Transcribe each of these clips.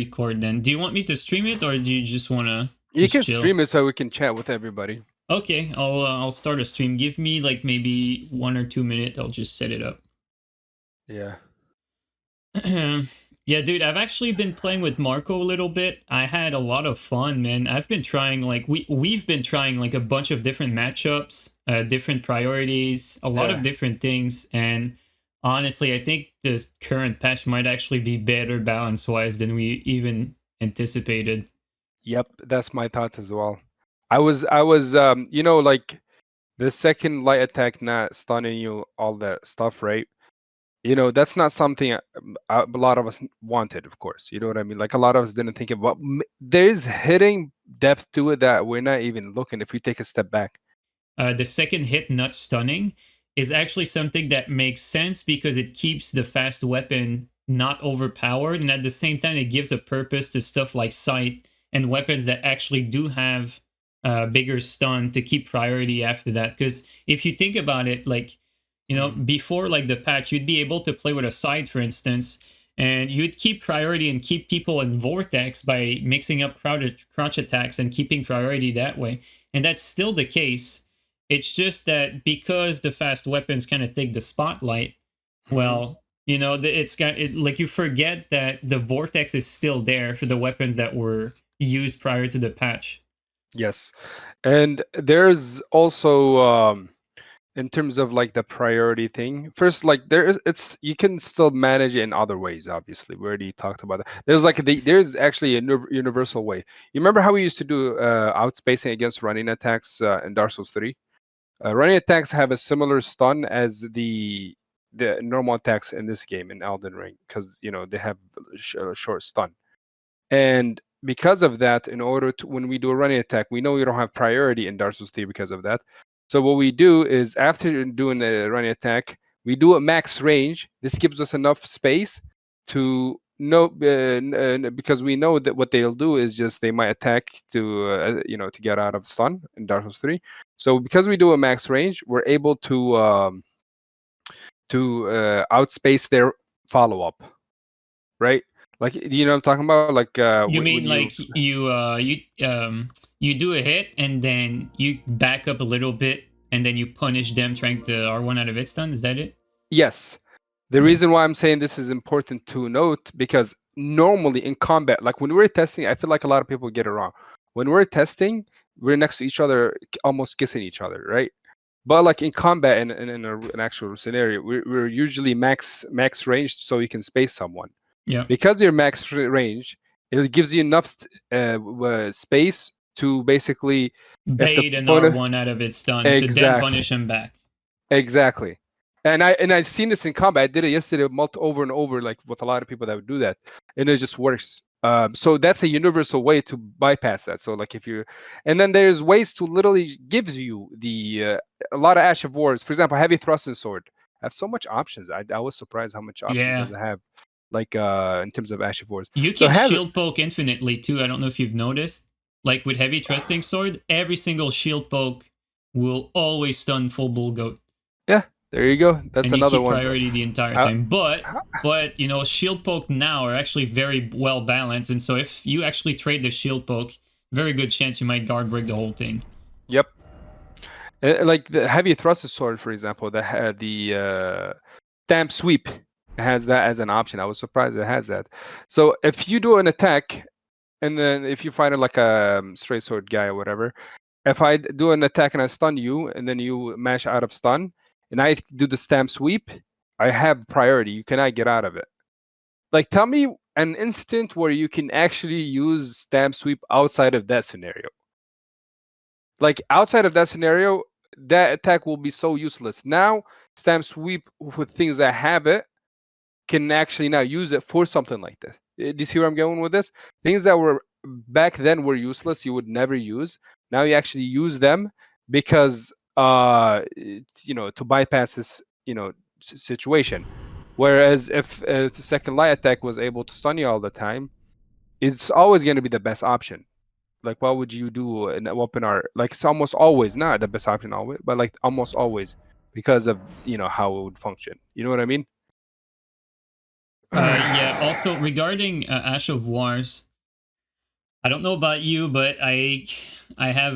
record then. Do you want me to stream it, or do you just want to You can chill? stream it so we can chat with everybody. Okay, I'll start a stream. Give me like maybe 1 or 2 minutes. I'll just set it up. Yeah. Yeah, dude, I've actually been playing with Marco a little bit. I had a lot of fun, man. I've been trying like we've been trying like a bunch of different matchups, different priorities, a lot of different things, and honestly, I think the current patch might actually be better balance-wise than we even anticipated. Yep, that's my thoughts as well. I was you know, like the second light attack not stunning you, all that stuff, right? You know, that's not something a lot of us wanted, of course. You know what I mean? Like a lot of us didn't think about. There's hitting depth to it that we're not even looking if we take a step back. The second hit not stunning is actually something that makes sense because it keeps the fast weapon not overpowered, and at the same time it gives a purpose to stuff like sight and weapons that actually do have bigger stun to keep priority after that. Because if you think about it, like, you know, before like the patch, you'd be able to play with a sight, for instance, and you'd keep priority and keep people in vortex by mixing up crouch attacks and keeping priority that way, and that's still the case. It's just that because the fast weapons kind of take the spotlight, well, you know, it's got it, like you forget that the vortex is still there for the weapons that were used prior to the patch. Yes, and there's also in terms of like the priority thing. First, like it's you can still manage it in other ways. Obviously, we already talked about that. There's actually a universal way. You remember how we used to do outspacing against running attacks in Dark Souls 3? Running attacks have a similar stun as the normal attacks in this game in Elden Ring, because you know they have short stun. And because of that, in order to, when we do a running attack, we know we don't have priority in Dark Souls 3 because of that. So what we do is after doing a running attack, we do a max range. This gives us enough space to know, because we know that what they'll do is just they might attack to, you know, to get out of stun in Dark Souls 3. So because we do a max range, we're able to outspace their follow up, right? Like, you know what I'm talking about? Like You when mean you like you do a hit and then you back up a little bit and then you punish them trying to R1 out of its stun? Is that it? Yes. The Yeah. reason why I'm saying this is important to note, because normally in combat, like when we're testing, I feel like a lot of people get it wrong. When we're testing, we're next to each other, almost kissing each other, right? But like in combat, in an actual scenario, we're usually max range so you can space someone. Yeah. Because you're max range, it gives you enough space to basically, if the Bait an opponent, R1 out of its stun to then exactly. punish him back. Exactly. And I've seen this in combat. I did it yesterday over and over, like with a lot of people that would do that, and it just works. So that's a universal way to bypass that. So like if you, and then there's ways to literally gives you the a lot of Ash of Wars. For example, heavy thrust and sword have so much options. I was surprised how much options Yeah. does it have, like in terms of Ash of Wars. You So can it has, shield poke infinitely too. I don't know if you've noticed. Like with heavy thrusting sword, every single shield poke will always stun full bull goat. yeah, there you go. That's And you another keep one. priority the entire time. But you know, shield poke now are actually very well balanced, and so if you actually trade the shield poke, very good chance you might guard break the whole thing. Yep. Like the heavy thrust sword, for example, that had the stamp sweep has that as an option. I was surprised it has that. So if you do an attack, and then if you find it like a straight sword guy or whatever, if I do an attack and I stun you, and then you mash out of stun, and I do the stamp sweep, I have priority. You cannot get out of it. Like, tell me an instant where you can actually use stamp sweep outside of that scenario. Like outside of that scenario, that attack will be so useless. Now, stamp sweep with things that have it can actually now use it for something like this. Do you see where I'm going with this? Things that were back then were useless, you would never use. Now you actually use them because you know, to bypass this, you know, situation. Whereas if the second light attack was able to stun you all the time, it's always going to be the best option. Like, what would you do in a weapon art? Like, it's almost always not the best option always, but like almost always, because of, you know, how it would function. You know what I mean? Yeah. Also, regarding Ash of Wars, I don't know about you, but I have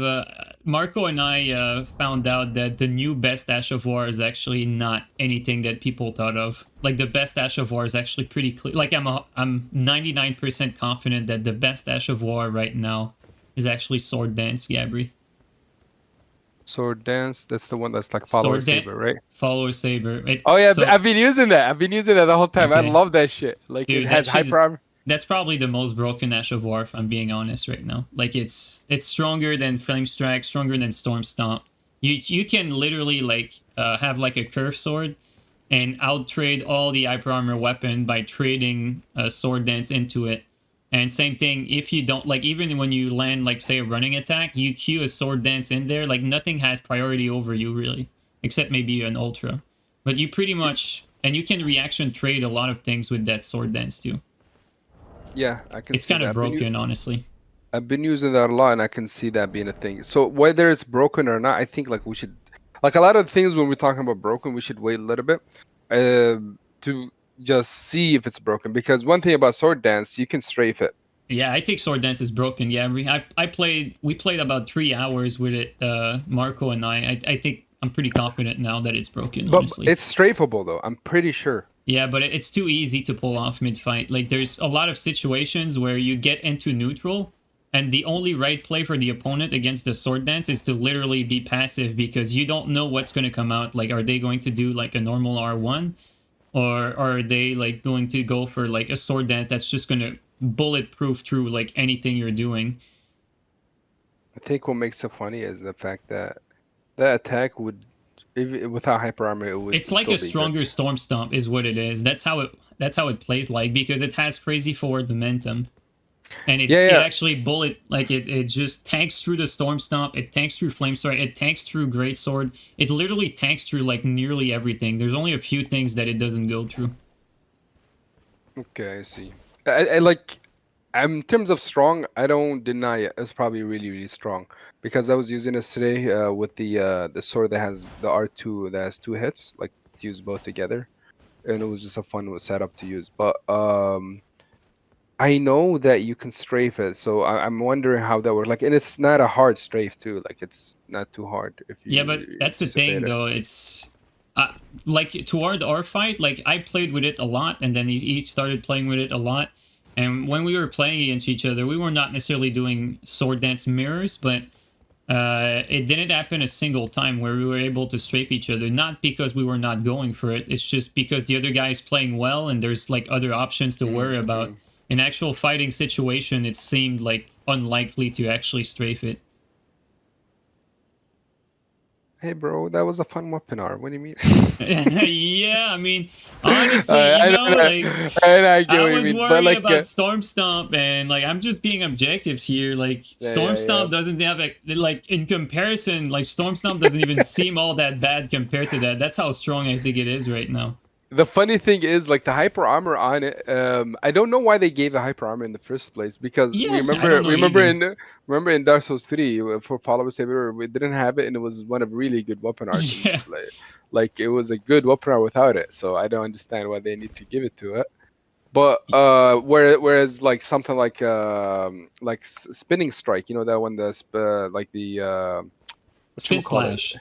Marco and I found out that the new best Ash of War is actually not anything that people thought of. Like the best Ash of War is actually pretty clear. Like I'm 99% confident that the best Ash of War right now is actually Sword Dance, Gabri. Sword Dance, that's the one that's like follower Sword Dance, saber, right? follower saber. Oh yeah, So I've been using that. I've been using that the whole time. I okay, love that shit. Like it dude, that has shit is hyper armor. that's probably the most broken Ash of War, if I'm being honest right now. Like it's stronger than Flame Strike, stronger than Storm Stomp. You can literally like have like a curve sword and out trade all the hyper armor weapon by trading sword dance into it. And same thing if you don't like even when you land like say a running attack, you queue a sword dance in there, like nothing has priority over you really, except maybe an ultra. But you pretty much and you can reaction trade a lot of things with that sword dance too. Yeah, I can It's see kind that. of broken, honestly. I've been using that a lot, and I can see that being a thing. So whether it's broken or not, I think like we should, like a lot of things when we're talking about broken, we should wait a little bit, to just see if it's broken. Because one thing about sword dance, you can strafe it. Yeah, I think sword dance is broken. Yeah, we played about 3 hours with it, Marco and I think I'm pretty confident now that it's broken, But honestly. it's strafeable though. I'm pretty sure. Yeah, but it's too easy to pull off mid-fight. Like, there's a lot of situations where you get into neutral, and the only right play for the opponent against the sword dance is to literally be passive because you don't know what's going to come out. Like, are they going to do, like, a normal R1? Or are they, like, going to go for, like, a sword dance that's just going to bulletproof through, like, anything you're doing? I think what makes it funny is the fact that that attack would, if, without hyper armor, it would It's like still a be good. stronger storm stomp is what it is. That's how it plays like because it has crazy forward momentum. And Yeah, it yeah. actually bullet like it just tanks through the storm stomp, it tanks through flame strike, it tanks through great sword, it literally tanks through like nearly everything. There's only a few things that it doesn't go through. Okay, I see. I like. In terms of strong, I don't deny it. It's probably really, really strong because I was using this today with the sword that has the R2 that has 2 hits, like to use both together, and it was just a fun setup to use. But I know that you can strafe it, so I'm wondering how that works. Like, and it's not a hard strafe too. Like, it's not too hard if Yeah, you but that's the anticipate thing it. though. It's like toward our fight, like I played with it a lot, and then he started playing with it a lot. And when we were playing against each other, we were not necessarily doing sword dance mirrors, but it didn't happen a single time where we were able to strafe each other. Not because we were not going for it. It's just because the other guy is playing well, and there's like other options to worry about. Mm-hmm. In actual fighting situation, it seemed like unlikely to actually strafe it. Hey, bro, that was a fun webinar. What do you mean? Yeah, I mean, honestly, I know, I get I what you was mean, but worried like, about Storm Stomp, and like I'm just being objectives here. Like yeah, Storm yeah, yeah. Stomp doesn't have like in comparison, like Storm Stomp doesn't even seem all that bad compared to that. That's how strong I think it is right now. The funny thing is, like the hyper armor on it. I don't know why they gave the hyper armor in the first place because Yeah, I don't know either. remember in Dark Souls 3 for follower saber we didn't have it and it was one of really good weapon art to use. Yeah, Like it was a good weapon art without it. So I don't understand why they need to give it to it. But whereas like something like spinning strike, you know that one like the what you Spin call it? Slash.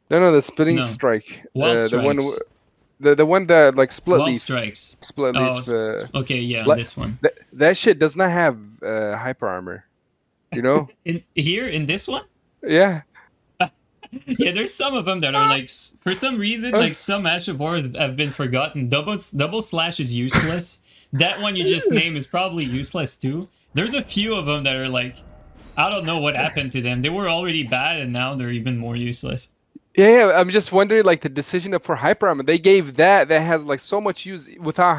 No, the spinning No, strike. Wild The one. Strikes. The one that like Wild Strikes. split Oh, leaf, okay, yeah, like this one. that shit does not have hyper armor, you know? In here in this one. Yeah. Yeah, there's some of them that are like, for some reason, Uh, like some match of wars have been forgotten. Double slash is useless. That one you just named is probably useless too. There's a few of them that are like, I don't know what happened to them. They were already bad and now they're even more useless. yeah, I'm just wondering like the decision for hyper armor. They gave that has like so much use without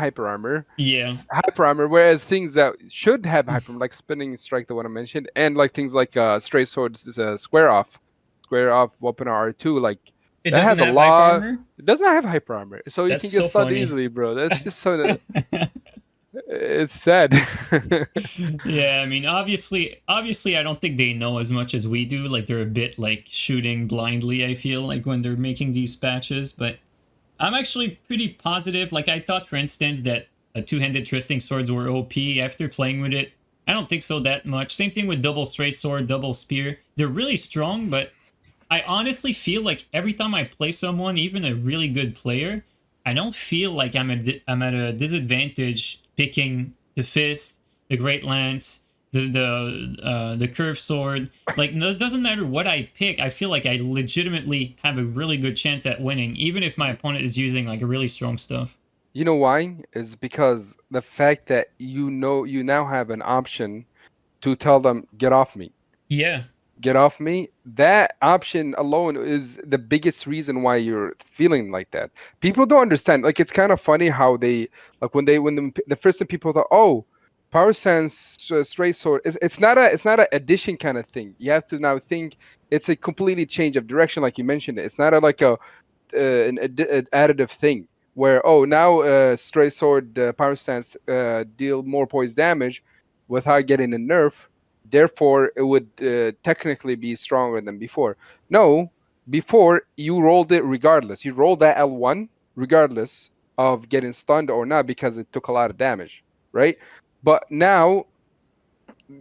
Yeah. hyper armor, whereas things that should have hyper armor, like spinning strike, the one I mentioned, and like things like stray swords, is a square off weapon R2, like It that doesn't has a have hyper lot. armor? It does not have hyper armor, so you That's can get so stunned funny. easily, bro. That's just so. It's sad. Yeah, I mean, obviously, I don't think they know as much as we do. Like, they're a bit like shooting blindly, I feel like, when they're making these patches. But I'm actually pretty positive. Like, I thought, for instance, that two-handed twisting swords were OP. After playing with it, I don't think so that much. Same thing with double straight sword, double spear. They're really strong, but I honestly feel like every time I play someone, even a really good player, I don't feel like I'm at a disadvantage picking the fist, the great lance, the curved sword. Like, no, it doesn't matter what I pick. I feel like I legitimately have a really good chance at winning, even if my opponent is using like a really strong stuff. You know why? Is because the fact that you now have an option to tell them, get off me. Yeah. Get off me. That option alone is the biggest reason why you're feeling like that. People don't understand. Like, it's kind of funny how they, like, when the first thing people thought, oh, power stance straight sword. It's not a addition kind of thing. You have to now think it's a completely change of direction, like you mentioned. It's not like an additive thing where, oh, now straight sword power stance deal more poise damage without getting a nerf, therefore it would technically be stronger than before. No, before you rolled it regardless. You rolled that L1 regardless of getting stunned or not, because it took a lot of damage, right? But now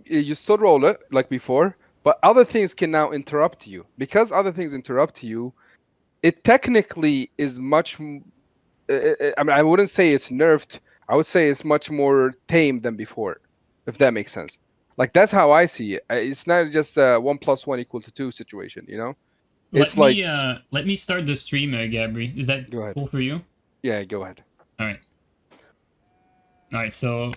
you still roll it like before, but other things can now interrupt you. Because other things interrupt you, it technically is much I mean, I wouldn't say it's nerfed. I would say it's much more tame than before, if that makes sense. Like, that's how I see it. It's not just a 1 + 1 = 2 situation, you know? It's like, Let me start the stream, Gabri. Is that go ahead. cool for you? Yeah, go ahead. All right. All right. So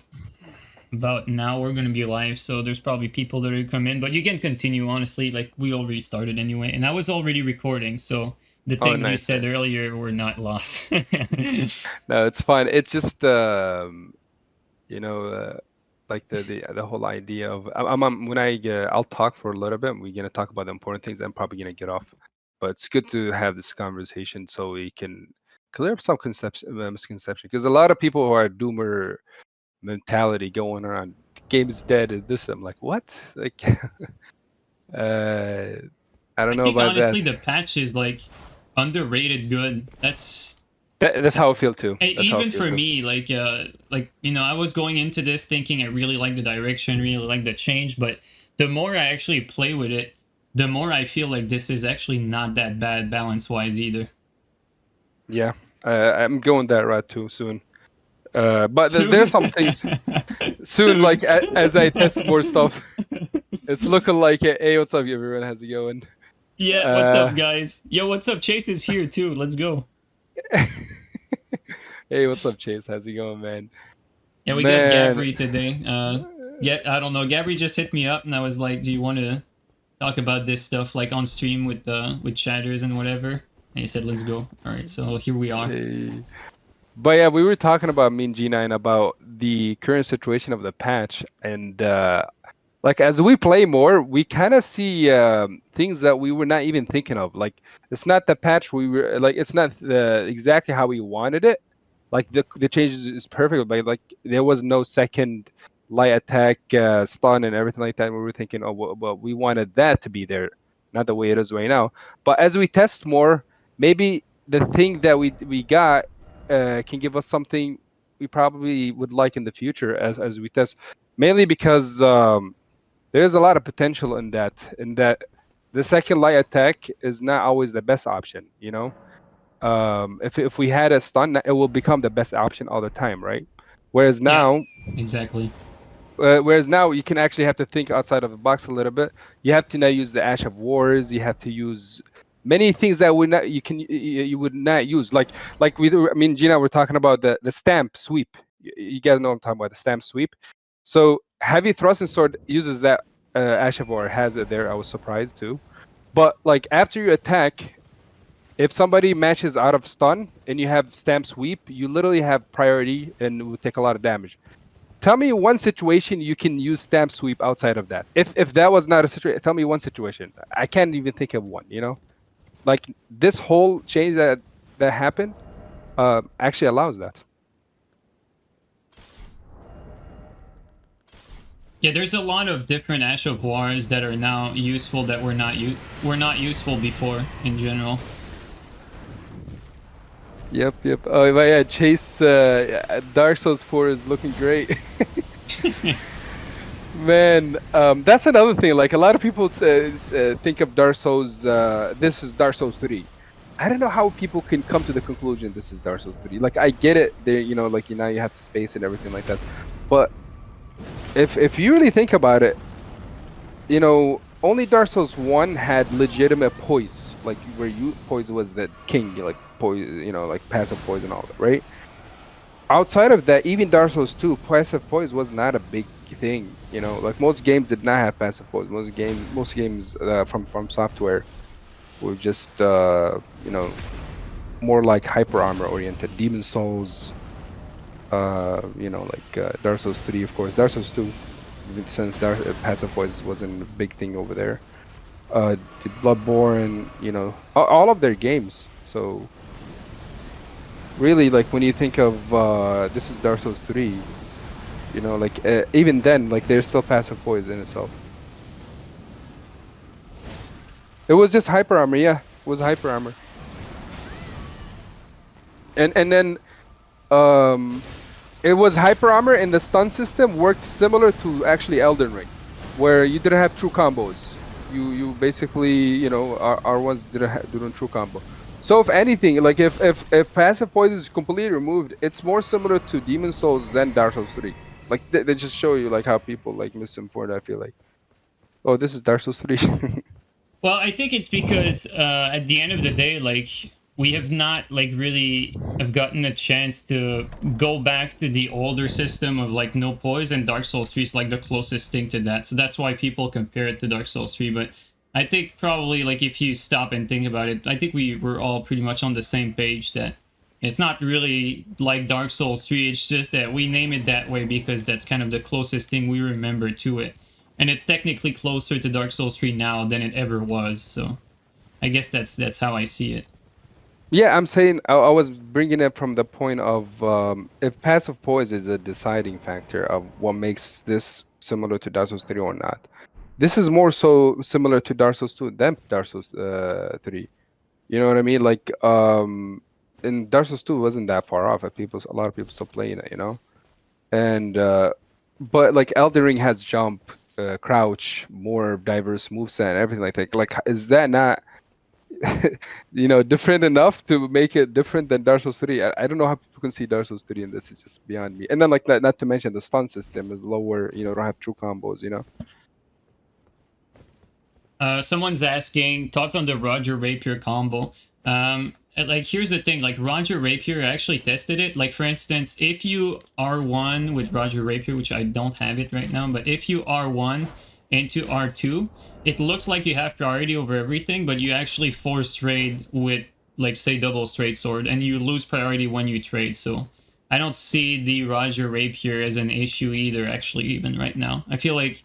about now we're gonna be live. So there's probably people that are come in, but you can continue. Honestly, like we already started anyway, and I was already recording, so the things you said earlier were not lost. No, it's fine. It's just you know, like the whole idea of when I'll talk for a little bit. We're gonna talk about the important things. I'm probably gonna get off, but it's good to have this conversation so we can clear up some misconception, because a lot of people who are doomer mentality going around, the game is dead and this. I'm like, what? Like, I don't know think about honestly that. the patch is like underrated good. That's how I feel too. That's how I even feel for too. me, like you know, I was going into this thinking I really like the direction, really like the change, but the more I actually play with it, the more I feel like this is actually not that bad balance wise either. Yeah, I'm going that route too soon. But Soon. there's some things soon, like as I test more stuff. It's looking like, hey, what's up, everyone? How's it going? Yeah, what's up, guys? Yo, what's up? Chase is here too. Let's go. Hey, what's up, Chase? How's it going, man? Yeah, we got Gabri today. Yeah, I don't know. Gabri just hit me up and I was like, "Do you want to talk about this stuff like on stream with chatters and whatever?" And he said, "Let's go." All right, so here we are. Hey. But yeah, we were talking about, me and JeeNiNe, about the current situation of the patch, and like, as we play more, we kind of see things that we were not even thinking of. Like, it's not the patch we were like, it's not exactly how we wanted it. Like, the changes is perfect, but like there was no second light attack, stun, and everything like that. We were thinking, oh, well, we wanted that to be there, not the way it is right now. But as we test more, maybe the thing that we got can give us something we probably would like in the future as we test, mainly because there's a lot of potential in that the second light attack is not always the best option, you know. If we had a stun, it will become the best option all the time, right? Whereas now, yeah, exactly. Whereas now you can actually have to think outside of the box a little bit. You have to now use the Ash of Wars. You have to use many things that would not you would not use. Like I mean, Gina, we're talking about the stamp sweep. You guys know what I'm talking about, the stamp sweep. So heavy thrust and sword uses that. Ash of War has it there. I was surprised too. But like, after you attack, if somebody matches out of stun and you have stamp sweep, you literally have priority and will take a lot of damage. Tell me one situation you can use stamp sweep outside of that. If that was not a situation, tell me one situation. I can't even think of one. You know, like, this whole change that happened actually allows that. Yeah, there's a lot of different Ash of Wars that are now useful that were not useful before in general. Yep. Oh, but yeah, Chase. Dark Souls 4 is looking great. Man, that's another thing. Like a lot of people think of Dark Souls. This is Dark Souls 3. I don't know how people can come to the conclusion this is Dark Souls 3. Like I get it, there, like now you have space and everything like that. But if you really think about it, only Dark Souls 1 had legitimate poise, like where poise was the king, like poise, like passive poise and all that, right? Outside of that, even Dark Souls 2, passive poise was not a big thing. Like most games did not have passive poise. Most games from software were just more like hyper armor oriented. Demon Souls, like Dark Souls 3, of course. Dark Souls 2, since passive poise wasn't a big thing over there. The Bloodborne, all of their games. So really, like when you think of this is Dark Souls 3, like even then, like there's still passive poise in itself. It was just hyper armor, yeah. It was hyper armor. And then it was hyper armor, and the stun system worked similar to actually Elden Ring, where you didn't have true combos. You basically, R1s didn't do true combo. So if anything, like if passive poison is completely removed, it's more similar to Demon Souls than Dark Souls 3. Like they just show you like how people like misinformed. I feel like, oh, this is Dark Souls 3. Well, I think it's because at the end of the day, like we have not like really have gotten a chance to go back to the older system of like no poise, and Dark Souls 3 is like the closest thing to that. So that's why people compare it to Dark Souls 3. But I think probably like if you stop and think about it, I think we were all pretty much on the same page that it's not really like Dark Souls 3. It's just that we name it that way because that's kind of the closest thing we remember to it. And it's technically closer to Dark Souls 3 now than it ever was. So I guess that's how I see it. Yeah, I'm saying I was bringing it from the point of if passive poise is a deciding factor of what makes this similar to Dark Souls 3 or not. This is more so similar to Dark Souls 2 than Dark Souls 3. You know what I mean? Like in Dark Souls 2 wasn't that far off. A lot of people still playing it, And but like Elden Ring has jump, crouch, more diverse moveset and everything like that. Like is that not different enough to make it different than Dark Souls 3? I don't know how people can see Dark Souls 3, and this is just beyond me. And then like not to mention the stun system is lower, don't have true combos, Someone's asking thoughts on the Roger Rapier combo. Like here's the thing, like Roger Rapier actually tested it. Like for instance, if you R1 with Roger Rapier, which I don't have it right now, but if you R1 into R2, it looks like you have priority over everything, but you actually force trade with like say double straight sword, and you lose priority when you trade. So I don't see the Roger Rapier as an issue either, actually, even right now. I feel like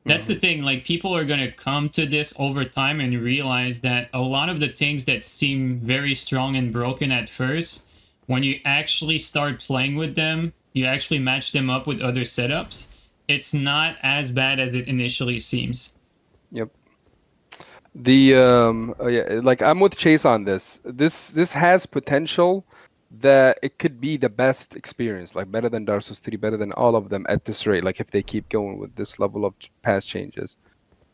that's the thing, like people are going to come to this over time and realize that a lot of the things that seem very strong and broken at first, when you actually start playing with them, you actually match them up with other setups, it's not as bad as it initially seems. Yep. The yeah, like I'm with Chase on this. This has potential that it could be the best experience, like better than Dark Souls 3, better than all of them at this rate, like if they keep going with this level of patch changes.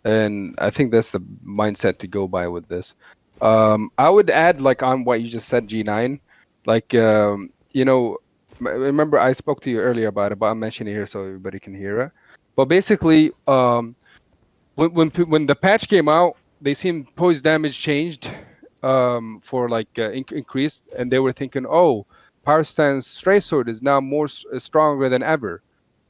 And I think that's the mindset to go by with this. I would add like on what you just said, JeeNiNe, like remember I spoke to you earlier about it, but I'm mentioning it here so everybody can hear it. But basically, when the patch came out, they seen poise damage changed for like increased, and they were thinking, oh, power stance straight sword is now more stronger than ever.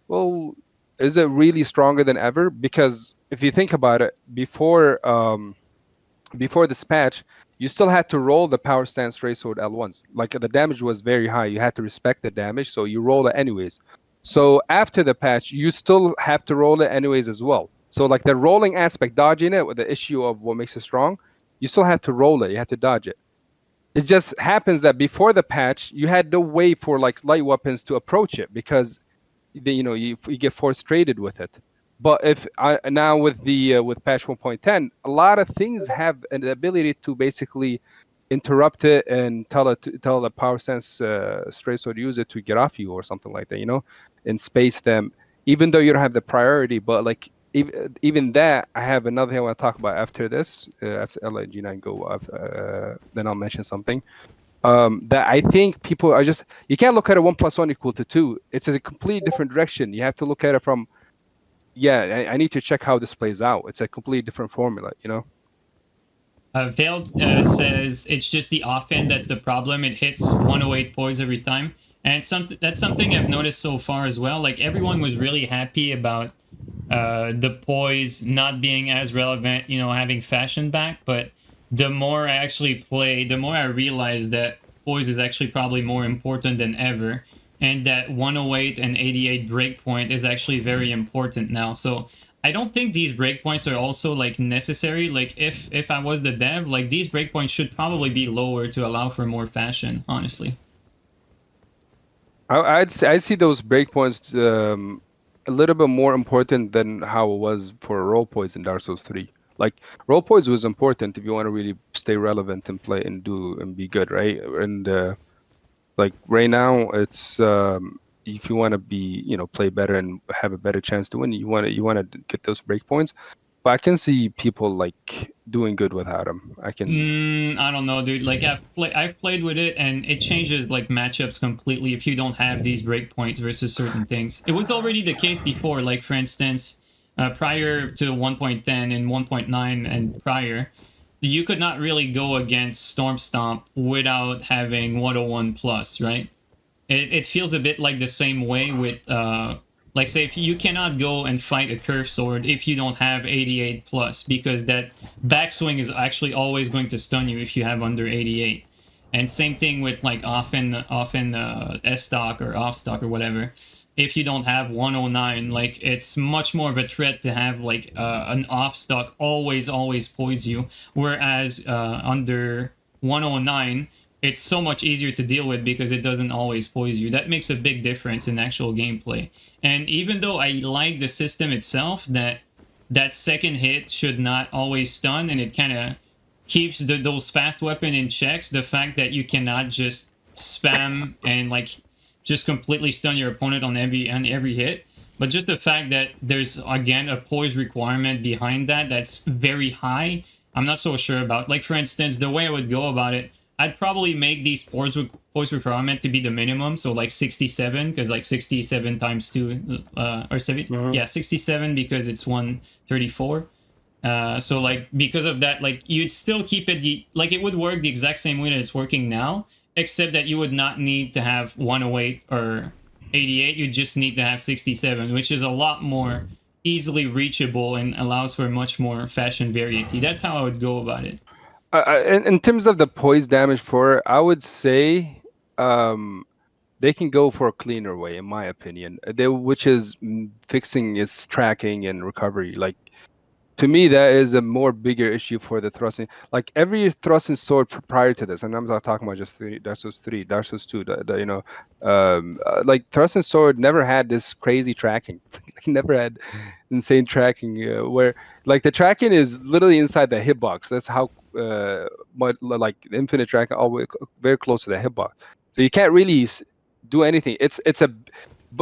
Well, is it really stronger than ever? Because if you think about it, before this patch, you still had to roll the power stance straight sword at once. Like the damage was very high. You had to respect the damage, so you roll it anyways. So after the patch, you still have to roll it anyways as well. So like the rolling aspect, dodging it with the issue of what makes it strong, you still have to roll it. You have to dodge it. It just happens that before the patch, you had no way for like light weapons to approach it because you get force traded with it. But if now with the with patch 1.10, a lot of things have an ability to basically interrupt it and tell the power sense straight sword user to get off you or something like that, you know, and space them, even though you don't have the priority. But like even that, I have another thing I want to talk about after this. After I'll let JeeNiNe go, then I'll mention something. That I think people are just, you can't look at it 1 + 1 = 2. It's a completely different direction. You have to look at it from, yeah, I need to check how this plays out. It's a completely different formula, you know. Vale says it's just the offhand that's the problem. It hits 108 poise every time, and that's something I've noticed so far as well. Like everyone was really happy about the poise not being as relevant, you know, having fashion back. But the more I actually play, the more I realize that poise is actually probably more important than ever, and that 108 and 88 breakpoint is actually very important now. So I don't think these breakpoints are also like necessary. Like if I was the dev, like these breakpoints should probably be lower to allow for more fashion, honestly. I'd see those breakpoints a little bit more important than how it was for role poise in Dark Souls 3. Like role poise was important if you want to really stay relevant and play and do and be good, right? And like right now, it's if you want to be, you know, play better and have a better chance to win, you want to get those breakpoints. But I can see people like doing good without them. I can. I don't know, dude. Like I've played with it, and it changes like matchups completely if you don't have these breakpoints versus certain things. It was already the case before. Like for instance, prior to 1.10 and 1.9 and prior, you could not really go against Storm Stomp without having 101 plus, right? It feels a bit like the same way with like say if you cannot go and fight a curve sword if you don't have 88 plus, because that backswing is actually always going to stun you if you have under 88. And same thing with like often S stock or off stock or whatever. If you don't have 109, like it's much more of a threat to have like an off stock always poise you, whereas under 109 it's so much easier to deal with because it doesn't always poise you. That makes a big difference in actual gameplay. And even though I like the system itself, that second hit should not always stun, and it kind of keeps those fast weapon in checks, the fact that you cannot just spam and like just completely stun your opponent on every hit, but just the fact that there's again a poise requirement behind that's very high, I'm not so sure about. Like for instance, the way I would go about it, I'd probably make these poise requirement to be the minimum, so like 67, because like 67 times 2, or 7, yeah, 67 because it's 134. So like because of that, like you'd still keep it like it would work the exact same way that it's working now, except that you would not need to have 108 or 88. You just need to have 67, which is a lot more easily reachable and allows for much more fashion variety. That's how I would go about it. In terms of the poise damage for it, I would say they can go for a cleaner way, in my opinion. Which is fixing its tracking and recovery. Like to me, that is a more bigger issue for the thrusting. Like every thrusting sword prior to this, and I'm not talking about just Dark Souls 3, Dark Souls 2. You know, like thrusting sword never had this crazy tracking. Like never had insane tracking where like the tracking is literally inside the hitbox. That's how much like infinite tracking, always very close to the hitbox. So you can't really do anything. It's a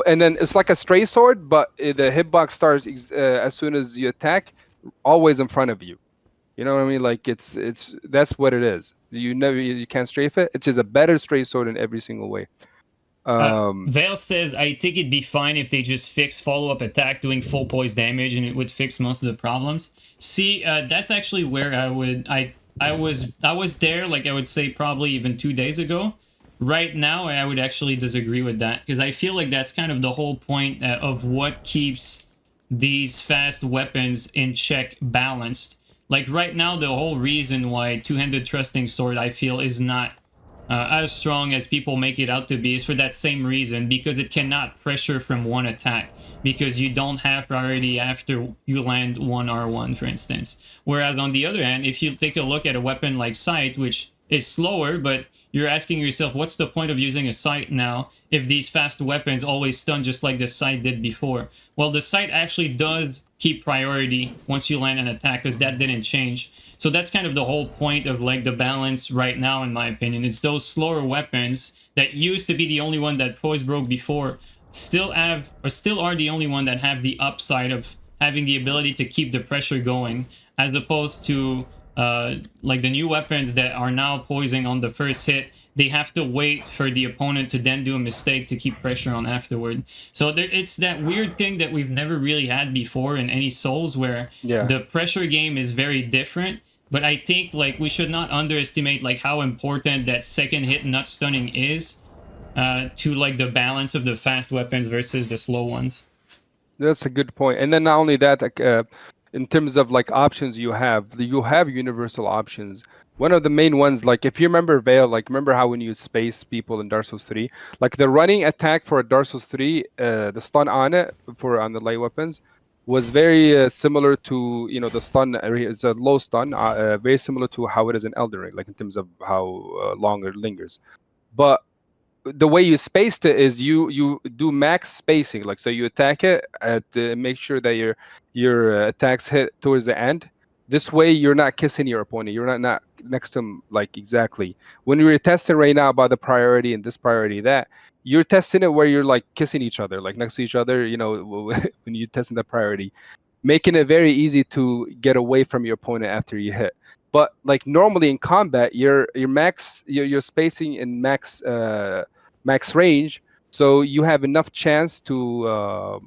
and then it's like a straight sword, but the hitbox starts as soon as you attack, always in front of you. You know what I mean? Like it's that's what it is. You can't strafe it. It's just a better straight sword in every single way. Vale says, I think it'd be fine if they just fix follow-up attack doing full poise damage, and it would fix most of the problems. See, that's actually where I was there, like I would say probably even 2 days ago. Right now, I would actually disagree with that, because I feel like that's kind of the whole point of what keeps these fast weapons in check balanced. Like right now, the whole reason why two-handed trusting sword, I feel, is not as strong as people make it out to be is for that same reason, because it cannot pressure from one attack, because you don't have priority after you land one R1, for instance. Whereas on the other hand, if you take a look at a weapon like Sight, which is slower, but you're asking yourself, what's the point of using a sight now if these fast weapons always stun just like the sight did before? Well, the sight actually does keep priority once you land an attack, because that didn't change. So that's kind of the whole point of like the balance right now, in my opinion. It's those slower weapons that used to be the only one that Poise broke before still have, or still are the only one that have the upside of having the ability to keep the pressure going, as opposed to like the new weapons that are now poising on the first hit. They have to wait for the opponent to then do a mistake to keep pressure on afterward. So it's that weird thing that we've never really had before in any Souls, where the pressure game is very different. But I think like we should not underestimate like how important that second hit nut stunning is to like the balance of the fast weapons versus the slow ones. That's a good point. And then not only that, in terms of like options you have universal options. One of the main ones, like if you remember Veil, like remember how when you space people in Dark Souls 3, like the running attack for Dark Souls 3, the stun on it on the light weapons was very similar to, you know, the stun. It's a low stun, very similar to how it is in Elden Ring, like in terms of how long it lingers. But the way you spaced it is you do max spacing, like so you attack it make sure that your attacks hit towards the end. This way you're not kissing your opponent, you're not next to him, like exactly when we're testing right now about the priority and this priority that you're testing it where you're like kissing each other, like next to each other, you know, when you're testing the priority, making it very easy to get away from your opponent after you hit. But like normally in combat, your max your spacing in max range, so you have enough chance to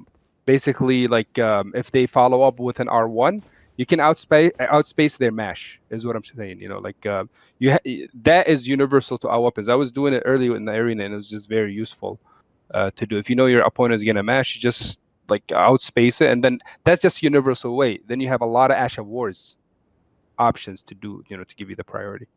basically like if they follow up with an R1, you can outspace their mash, is what I'm saying. You know, like that is universal to our weapons. I was doing it earlier in the arena, and it was just very useful to do. If you know your opponent is gonna mash, you just like outspace it, and then that's just universal way. Then you have a lot of Ash of Wars options to do, you know, to give you the priority.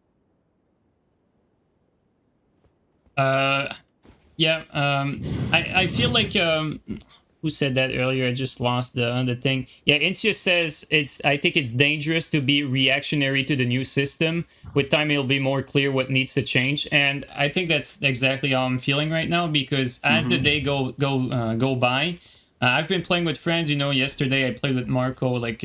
Yeah, I feel like who said that earlier? I just lost the thing. Yeah, Incia says I think it's dangerous to be reactionary to the new system. With time, it'll be more clear what needs to change, and I think that's exactly how I'm feeling right now. Because as the day go by, I've been playing with friends. You know, yesterday I played with Marco like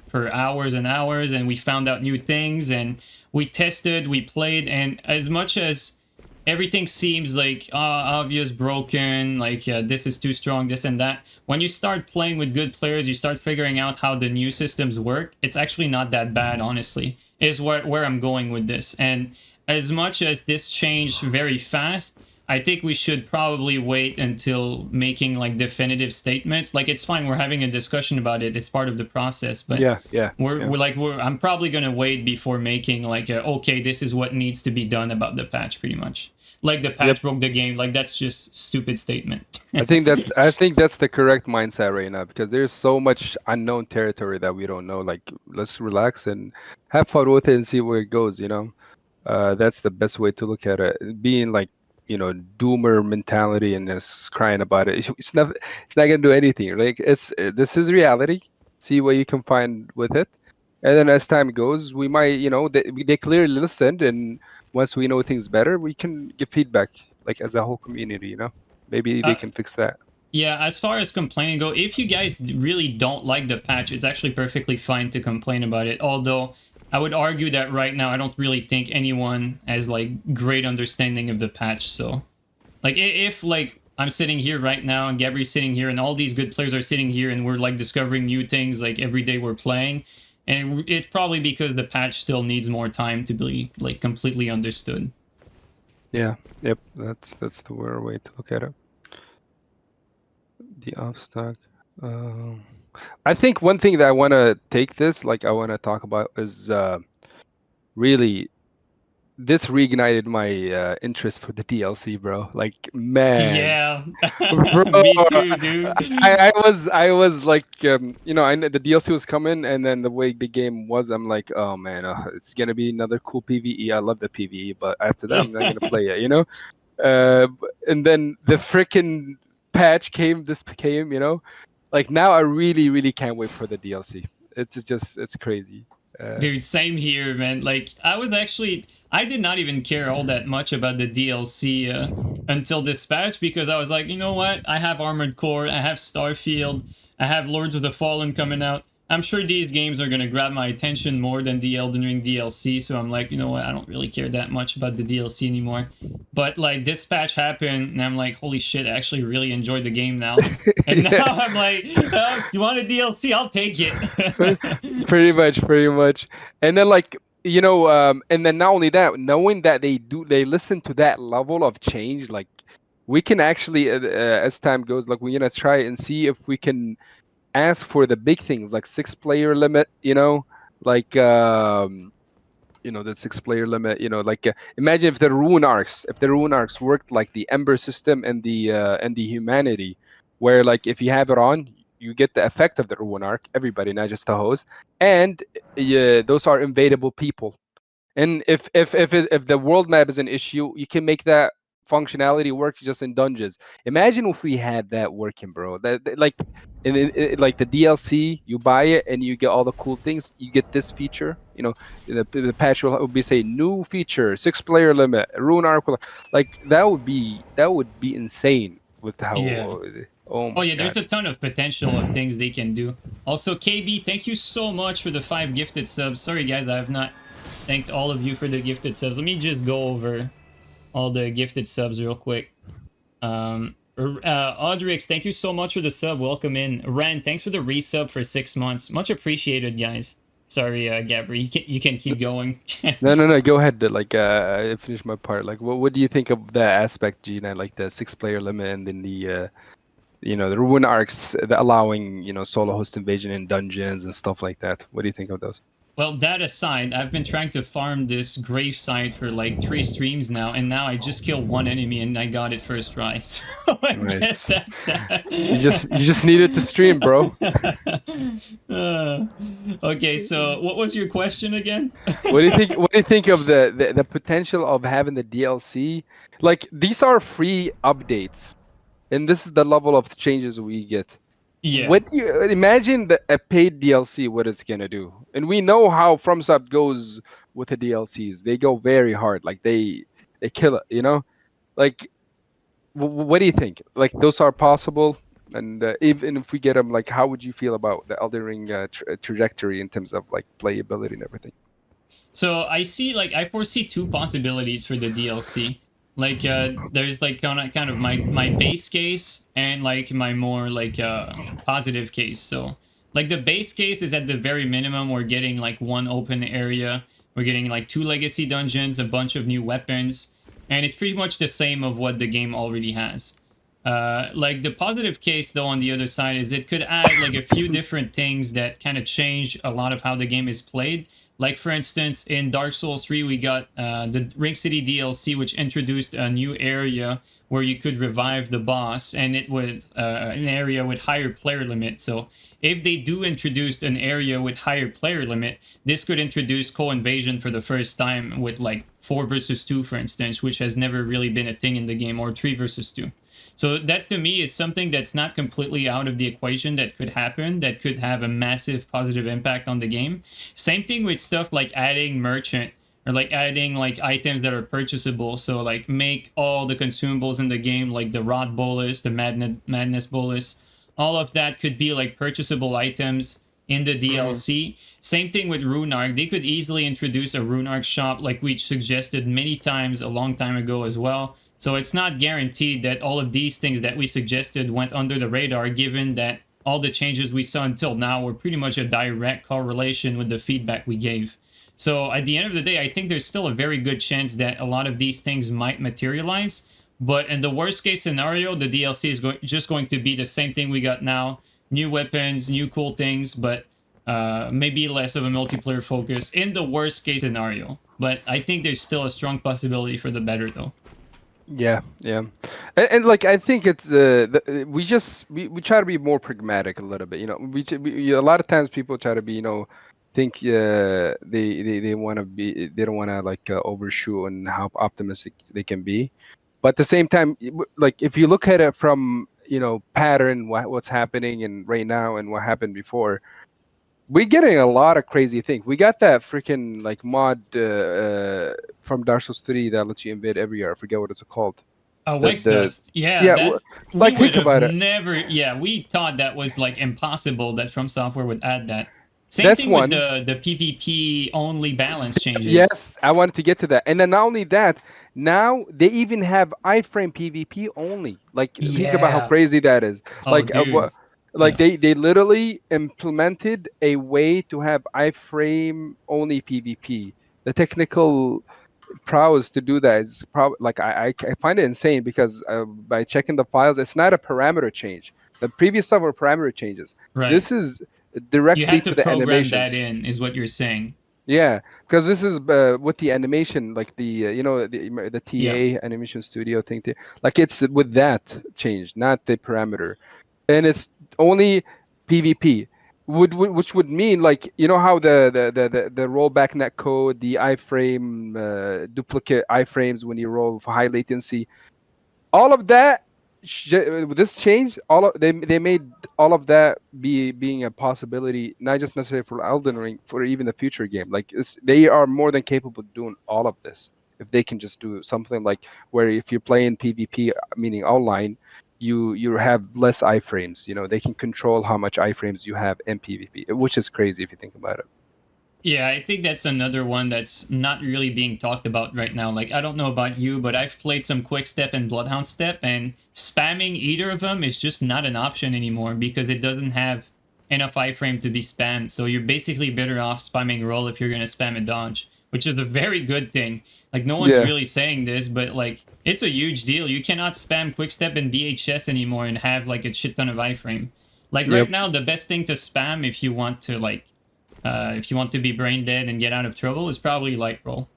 for hours and hours, and we found out new things, and we tested, we played, and as much as everything seems like obvious, broken, like this is too strong, this and that. When you start playing with good players, you start figuring out how the new systems work. It's actually not that bad, honestly, is where I'm going with this. And as much as this changed very fast, I think we should probably wait until making like definitive statements. Like it's fine, we're having a discussion about it. It's part of the process. But I'm probably gonna wait before making like okay, this is what needs to be done about the patch, pretty much. Like the patch broke the game. Like that's just stupid statement. I think that's the correct mindset right now, because there's so much unknown territory that we don't know. Like let's relax and have fun with it and see where it goes, you know. That's the best way to look at it. Being like, you know, doomer mentality and just crying about it, it's not gonna do anything. Like this is reality. See what you can find with it, and then as time goes, we might, you know, they clearly listened, and once we know things better, we can give feedback, like as a whole community, you know. Maybe they can fix that. Yeah, as far as complaining go, if you guys really don't like the patch, it's actually perfectly fine to complain about it. Although I would argue that right now I don't really think anyone has like great understanding of the patch. So like if like I'm sitting here right now and Gabri's sitting here and all these good players are sitting here and we're like discovering new things like every day we're playing, and it's probably because the patch still needs more time to be like completely understood. Yeah, yep, that's the way to look at it. The off stock. I think one thing that I want to talk about is really this reignited my interest for the DLC, bro. Like, man, Yeah, bro, me too, dude. I was like, you know, I know the DLC was coming, and then the way the game was, I'm like, oh man, it's gonna be another cool PVE. I love the PVE, but after that, I'm not gonna play it, you know. And then the freaking patch came. You know, like now I really, really can't wait for the DLC. It's crazy. Dude, same here, man. Like, I did not even care all that much about the DLC until Dispatch, because I was like, you know what? I have Armored Core, I have Starfield, I have Lords of the Fallen coming out. I'm sure these games are gonna grab my attention more than the Elden Ring DLC, so I'm like, you know what? I don't really care that much about the DLC anymore. But like, Dispatch happened, and I'm like, holy shit! I actually really enjoyed the game now. And now Yeah. I'm like, oh, you want a DLC? I'll take it. Pretty much. And then like, and then not only that, knowing that they listen to that level of change, like we can actually, as time goes, like we're gonna try and see if we can ask for the big things like 6-player limit, like the 6-player limit, like imagine if the rune arcs worked like the Ember system and the humanity, where like if you have it on, you get the effect of the rune arc, everybody, not just the host, and those are invadable people. And if the world map is an issue, you can make that functionality work just in dungeons. Imagine if we had that working, bro. Like like the DLC, you buy it and you get all the cool things. You get this feature. The patch will be say new feature, 6-player limit, rune arc. Like that would be insane with Yeah. how. Oh Oh my yeah, there's god. a ton of potential of things they can do. Also, KB, thank you so much for the 5 gifted subs. Sorry guys, I have not thanked all of you for the gifted subs. Let me just go over all the gifted subs real quick. Audrix, thank you so much for the sub. Welcome in. Ran, thanks for the resub for 6 months. Much appreciated, guys. Sorry, Gabri, you can keep going. No. Go ahead. Like, finish my part. Like, what do you think of that aspect, Gina? Like the 6-player limit, and then the rune arcs, the allowing solo host invasion in dungeons and stuff like that. What do you think of those? Well, that aside, I've been trying to farm this grave site for like 3 streams now, and now I just killed one enemy and I got it first try. So I guess Nice. that's that. You just needed to stream, bro. Uh, okay, so what was your question again? What do you think? What do you think of the potential of having the DLC? Like, these are free updates, and this is the level of changes we get. Yeah. What do you imagine a paid DLC? What it's gonna do? And we know how FromSoft goes with the DLCs. They go very hard. Like they kill it. Like, what do you think? Like, those are possible, and even if we get them, like, how would you feel about the Elden Ring trajectory in terms of like playability and everything? So I foresee 2 possibilities for the DLC. Like there's like kind of my base case and like my more like positive case. So like the base case is at the very minimum we're getting like 1 open area, we're getting like 2 legacy dungeons, a bunch of new weapons, and it's pretty much the same of what the game already has. Like the positive case though on the other side is it could add like a few different things that kind of change a lot of how the game is played. Like for instance, in Dark Souls 3, we got the Ring City DLC, which introduced a new area where you could revive the boss, and it was an area with higher player limit. So if they do introduce an area with higher player limit, this could introduce co-invasion for the first time with like 4 versus 2, for instance, which has never really been a thing in the game, or 3 versus 2. So that to me is something that's not completely out of the equation that could happen, that could have a massive positive impact on the game. Same thing with stuff like adding merchant, or like adding like items that are purchasable. So like make all the consumables in the game, like the rot bolus, the madness bolus, all of that could be like purchasable items in the Mhm. DLC. Same thing with Rune Arc. They could easily introduce a Rune Arc shop like we suggested many times a long time ago as well. So it's not guaranteed that all of these things that we suggested went under the radar, given that all the changes we saw until now were pretty much a direct correlation with the feedback we gave. So at the end of the day, I think there's still a very good chance that a lot of these things might materialize. But in the worst case scenario, the DLC is just going to be the same thing we got now: new weapons, new cool things, but maybe less of a multiplayer focus in the worst case scenario. But I think there's still a strong possibility for the better, though. Yeah, yeah, and like I think it's we try to be more pragmatic a little bit. A lot of times people try to be think they want to be, they don't want to like overshoot on how optimistic they can be, but at the same time, like if you look at it from pattern, what's happening and right now and what happened before, we're getting a lot of crazy things. We got that freaking like mod from Dark Souls 3 that lets you invade every year. I forget what it's called. Wax dust. Yeah, Yeah, that we like would think have about it. never. Yeah, we thought that was like impossible that From Software would add that. Same That's thing with one. the PvP only balance changes. Yes, I wanted to get to that. And then not only that, now they even have iframe PvP only. Like think about how Yeah. crazy that is. Oh, Like dude. like Yeah. they literally implemented a way to have iframe only PvP. The technical prowess to do that is probably like I find it insane because by checking the files, it's not a parameter change. The previous stuff were parameter changes. Right. This is You directly had to to the program that animations. in, is what you're saying. Yeah, because this is with the animation, like the the Yeah. TA animation studio thing. Like it's with that change, not the parameter, and it's only PvP. Which would mean like how the rollback net code, the iframe duplicate iframes when you roll for high latency, all of that this change they made all of that being a possibility, not just necessarily for Elden Ring, for even the future game. Like they are more than capable of doing all of this if they can just do something like where if you're playing PvP, meaning online, you have less iframes. They can control how much iframes you have in PvP, which is crazy if you think about it. Yeah, I think that's another one that's not really being talked about right now. Like, I don't know about you, but I've played some Quick Step and Bloodhound Step, and spamming either of them is just not an option anymore because it doesn't have enough iframe to be spammed. So you're basically better off spamming roll if you're going to spam a dodge, which is a very good thing. Like, no one's Yeah. really saying this, but like, it's a huge deal. You cannot spam Quick Step and BHS anymore and have like a shit ton of iframe. Like, right Yep. now, the best thing to spam if you want to be brain dead and get out of trouble, is probably light roll.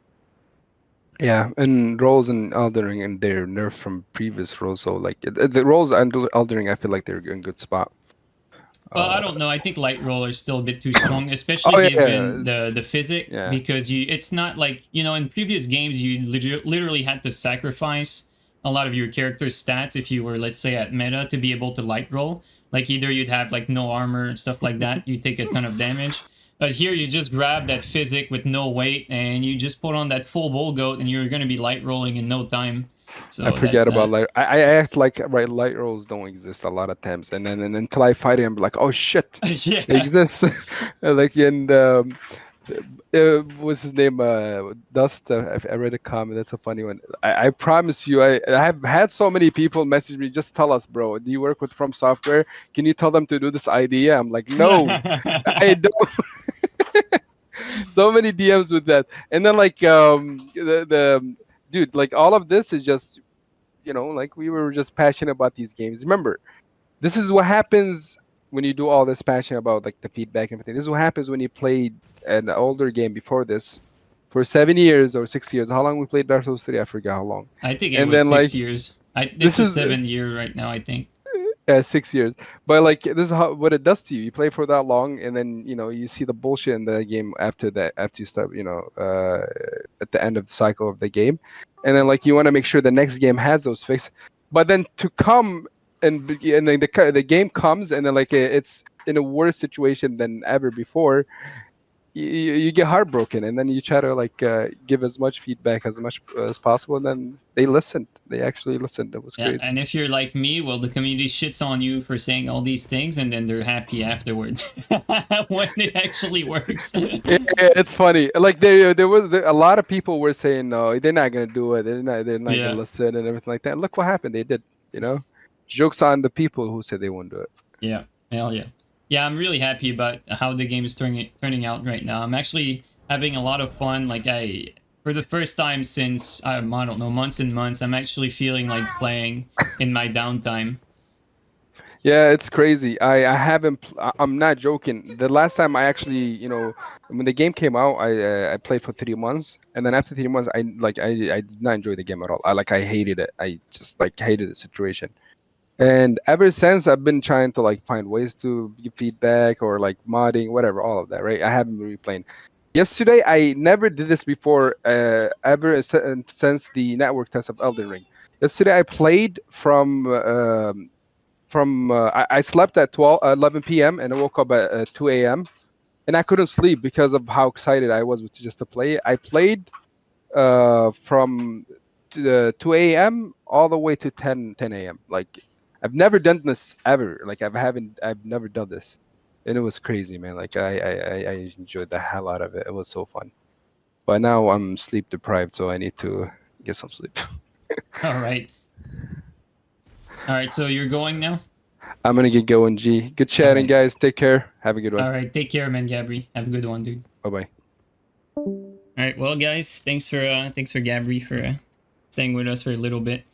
Yeah, and rolls in Elden Ring and they're nerfed from previous rolls, so like the rolls under Elden Ring, I feel like they're in good spot. Well, I Uh, don't know. I think light roll is still a bit too strong, especially oh yeah, given the physic, yeah. because it's not like in previous games you literally had to sacrifice a lot of your character's stats if you were, let's say, at meta to be able to light roll. Like either you'd have like no armor and stuff like that, you take a ton of damage. But here you just grab that physic with no weight and you just put on that full bull goat and you're gonna be light rolling in no time. I So that's forget about that. light. I act like light rolls don't exist a lot of times, and then until I fight it, I'm like, oh shit, it Yeah. exists. Like in what's his name? Dust. I read a comment. That's a funny one. I promise you, I have had so many people message me. Just tell us, bro. Do you work with From Software? Can you tell them to do this idea? I'm like, no, I don't. So many DMs with that, and then like the dude, like all of this is just like we were just passionate about these games. Remember, this is what happens when you do all this passion about like the feedback and everything. This is what happens when you played an older game before this for 7 years or 6 years. How long we played Dark Souls 3? I forgot how long. I think it And was then like 6 years. It's this a is 7 year right now, I think. 6 years. But like this is what it does to you. You play for that long, and then you see the bullshit in the game after that. After you start, at the end of the cycle of the game, and then like you want to make sure the next game has those fixes. But then to come and then the game comes, and then like it's in a worse situation than ever before. You get heartbroken, and then you try to like give as much feedback as much as possible, and then they listened. They actually listened. It was Yeah, crazy. and if you're like me, well, the community shits on you for saying all these things, and then they're happy afterwards when it actually works. Yeah, it's funny. Like a lot of people were saying no, they're not gonna do it. They're not gonna Yeah, listen and everything like that. And look what happened. They did. You know, jokes on the people who said they won't do it. yeah, hell yeah, yeah. I'm really happy about how the game is turning out right now. I'm actually having a lot of fun. Like for the first time since I don't know, months and months, I'm actually feeling like playing in my downtime. Yeah, it's crazy. I haven't. I'm not joking. The last time I actually, when the game came out, I played for 3 months, and then after 3 months, I did not enjoy the game at all. I hated it. I just like hated the situation. And ever since, I've been trying to like find ways to give feedback or like modding, whatever, all of that, right? I haven't been replaying. Yesterday, I never did this before, ever since the network test of Elden Ring. Yesterday, I played from I slept at 11 p.m. and I woke up at 2 a.m. and I couldn't sleep because of how excited I was just to play. I played from 2 a.m. all the way to 10 a.m. Like I've never done this ever. Like I've never done this, and it was crazy, man. Like I enjoyed the hell out of it. It was so fun. But now I'm sleep deprived, so I need to get some sleep. All right. All right. So you're going now. I'm gonna get going, G. Good chatting, right. guys. Take care. Have a good one. All right. Take care, man, Gabri. Have a good one, dude. Bye bye. All right. Well, guys, thanks for Gabri for staying with us for a little bit.